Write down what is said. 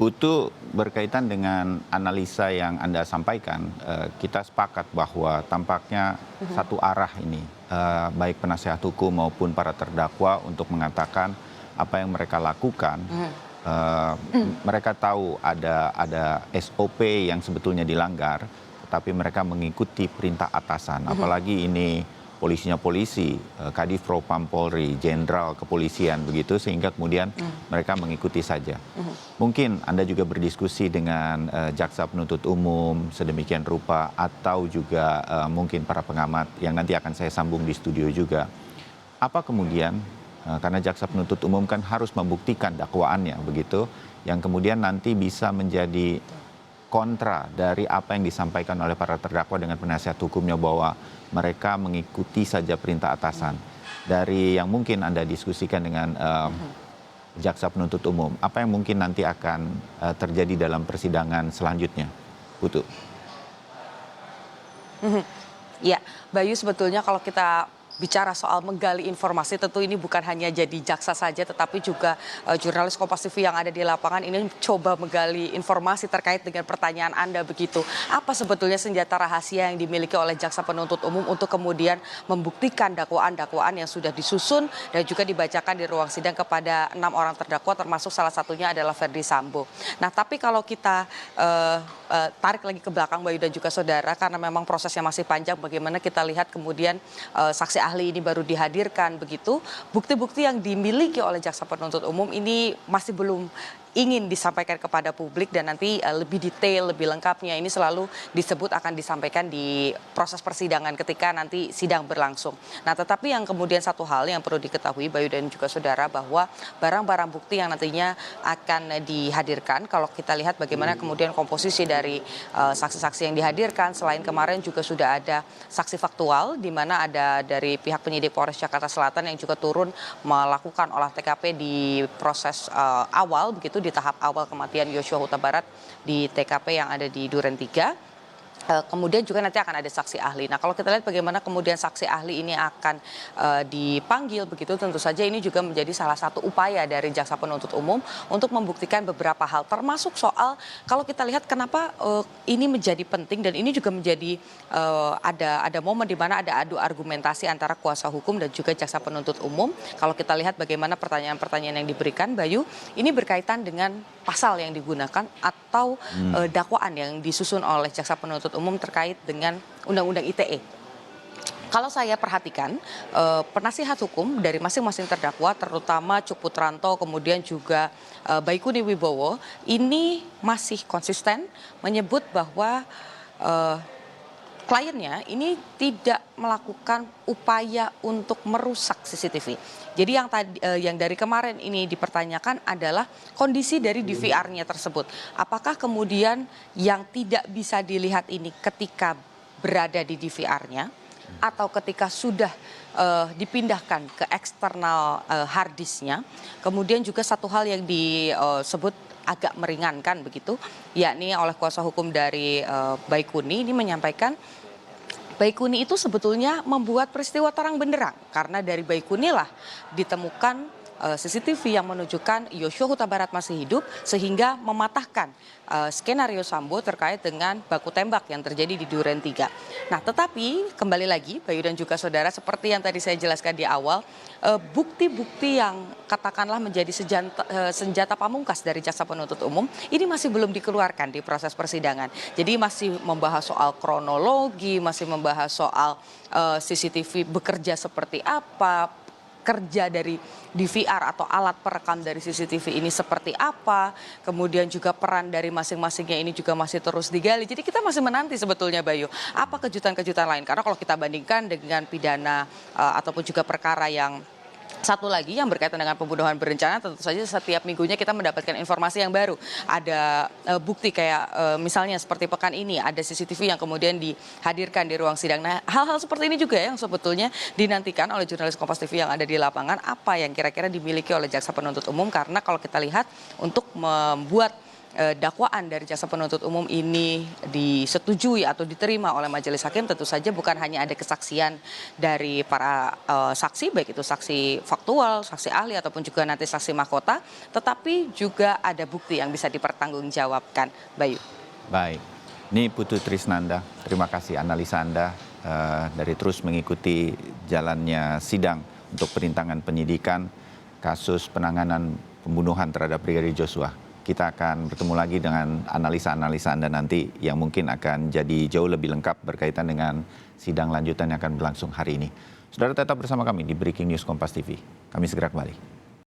Putu, berkaitan dengan analisa yang Anda sampaikan, kita sepakat bahwa tampaknya satu arah ini, baik penasehat hukum maupun para terdakwa untuk mengatakan apa yang mereka lakukan. Mereka tahu ada SOP yang sebetulnya dilanggar, tetapi mereka mengikuti perintah atasan. Apalagi ini polisinya polisi, Kadif Propam Polri, Jenderal Kepolisian begitu, sehingga kemudian mereka mengikuti saja. Mungkin Anda juga berdiskusi dengan jaksa penuntut umum sedemikian rupa, atau juga mungkin para pengamat yang nanti akan saya sambung di studio juga. Apa kemudian, karena jaksa penuntut umum kan harus membuktikan dakwaannya begitu, yang kemudian nanti bisa menjadi kontra dari apa yang disampaikan oleh para terdakwa dengan penasihat hukumnya bahwa mereka mengikuti saja perintah atasan. Dari yang mungkin Anda diskusikan dengan jaksa penuntut umum, apa yang mungkin nanti akan terjadi dalam persidangan selanjutnya, Putu? Ya, Bayu, sebetulnya kalau kita bicara soal menggali informasi, tentu ini bukan hanya jadi jaksa saja, tetapi juga jurnalis Kompas TV yang ada di lapangan ini coba menggali informasi terkait dengan pertanyaan Anda begitu. Apa sebetulnya senjata rahasia yang dimiliki oleh jaksa penuntut umum untuk kemudian membuktikan dakwaan-dakwaan yang sudah disusun dan juga dibacakan di ruang sidang kepada 6 orang terdakwa, termasuk salah satunya adalah Verdi Sambo. Nah, tapi kalau kita tarik lagi ke belakang, Bayu dan juga saudara, karena memang prosesnya masih panjang, bagaimana kita lihat kemudian saksi ahli ini baru dihadirkan begitu, bukti-bukti yang dimiliki oleh jaksa penuntut umum ini masih belum ingin disampaikan kepada publik, dan nanti lebih detail, lebih lengkapnya ini selalu disebut akan disampaikan di proses persidangan ketika nanti sidang berlangsung. Nah, tetapi yang kemudian satu hal yang perlu diketahui, Bayu dan juga saudara, bahwa barang-barang bukti yang nantinya akan dihadirkan, kalau kita lihat bagaimana kemudian komposisi dari saksi-saksi yang dihadirkan, selain kemarin juga sudah ada saksi faktual, di mana ada dari pihak penyidik Polres Jakarta Selatan yang juga turun melakukan olah TKP di proses awal begitu, di tahap awal kematian Yosua Huta Barat di TKP yang ada di Duren 3. Kemudian juga nanti akan ada saksi ahli. Nah, kalau kita lihat bagaimana kemudian saksi ahli ini akan dipanggil begitu, tentu saja ini juga menjadi salah satu upaya dari jaksa penuntut umum untuk membuktikan beberapa hal, termasuk soal kalau kita lihat kenapa ini menjadi penting, dan ini juga menjadi ada momen di mana ada adu argumentasi antara kuasa hukum dan juga jaksa penuntut umum. Kalau kita lihat bagaimana pertanyaan-pertanyaan yang diberikan, Bayu, ini berkaitan dengan pasal yang digunakan atau dakwaan yang disusun oleh jaksa penuntut umum terkait dengan Undang-Undang ITE. Kalau saya perhatikan, penasihat hukum dari masing-masing terdakwa, terutama Cuk Putranto, kemudian juga Baikuni Wibowo, ini masih konsisten menyebut bahwa kliennya ini tidak melakukan upaya untuk merusak CCTV. Jadi yang dari kemarin ini dipertanyakan adalah kondisi dari DVR-nya tersebut. Apakah kemudian yang tidak bisa dilihat ini ketika berada di DVR-nya atau ketika sudah dipindahkan ke eksternal hard disk-nya. Kemudian juga satu hal yang disebut agak meringankan begitu, yakni oleh kuasa hukum dari Baikuni ini menyampaikan Baikuni itu sebetulnya membuat peristiwa terang benderang, karena dari Baikuni lah ditemukan CCTV yang menunjukkan Yosua Huta Barat masih hidup, sehingga mematahkan skenario Sambo terkait dengan baku tembak yang terjadi di Duren 3. Nah, tetapi kembali lagi Bayu dan juga saudara, seperti yang tadi saya jelaskan di awal, bukti-bukti yang katakanlah menjadi senjata pamungkas dari jaksa penuntut umum ini masih belum dikeluarkan di proses persidangan. Jadi masih membahas soal kronologi, masih membahas soal CCTV bekerja seperti apa, kerja dari DVR atau alat perekam dari CCTV ini seperti apa, kemudian juga peran dari masing-masingnya ini juga masih terus digali. Jadi kita masih menanti sebetulnya, Bayu, apa kejutan-kejutan lain, karena kalau kita bandingkan dengan pidana ataupun juga perkara yang satu lagi yang berkaitan dengan pembunuhan berencana, tentu saja setiap minggunya kita mendapatkan informasi yang baru. Ada bukti kayak misalnya seperti pekan ini ada CCTV yang kemudian dihadirkan di ruang sidang. Nah, hal-hal seperti ini juga yang sebetulnya dinantikan oleh jurnalis Kompas TV yang ada di lapangan, apa yang kira-kira dimiliki oleh jaksa penuntut umum, karena kalau kita lihat untuk membuat dakwaan dari jaksa penuntut umum ini disetujui atau diterima oleh majelis hakim, tentu saja bukan hanya ada kesaksian dari para saksi, baik itu saksi faktual, saksi ahli ataupun juga nanti saksi mahkota, tetapi juga ada bukti yang bisa dipertanggungjawabkan. Bayu. Baik, ini Putu Trisnanda, terima kasih analisa Anda dari terus mengikuti jalannya sidang untuk perintangan penyidikan kasus penanganan pembunuhan terhadap Brigadir Joshua. Kita akan bertemu lagi dengan analisa-analisa Anda nanti yang mungkin akan jadi jauh lebih lengkap berkaitan dengan sidang lanjutan yang akan berlangsung hari ini. Saudara tetap bersama kami di Breaking News Kompas TV. Kami segera kembali.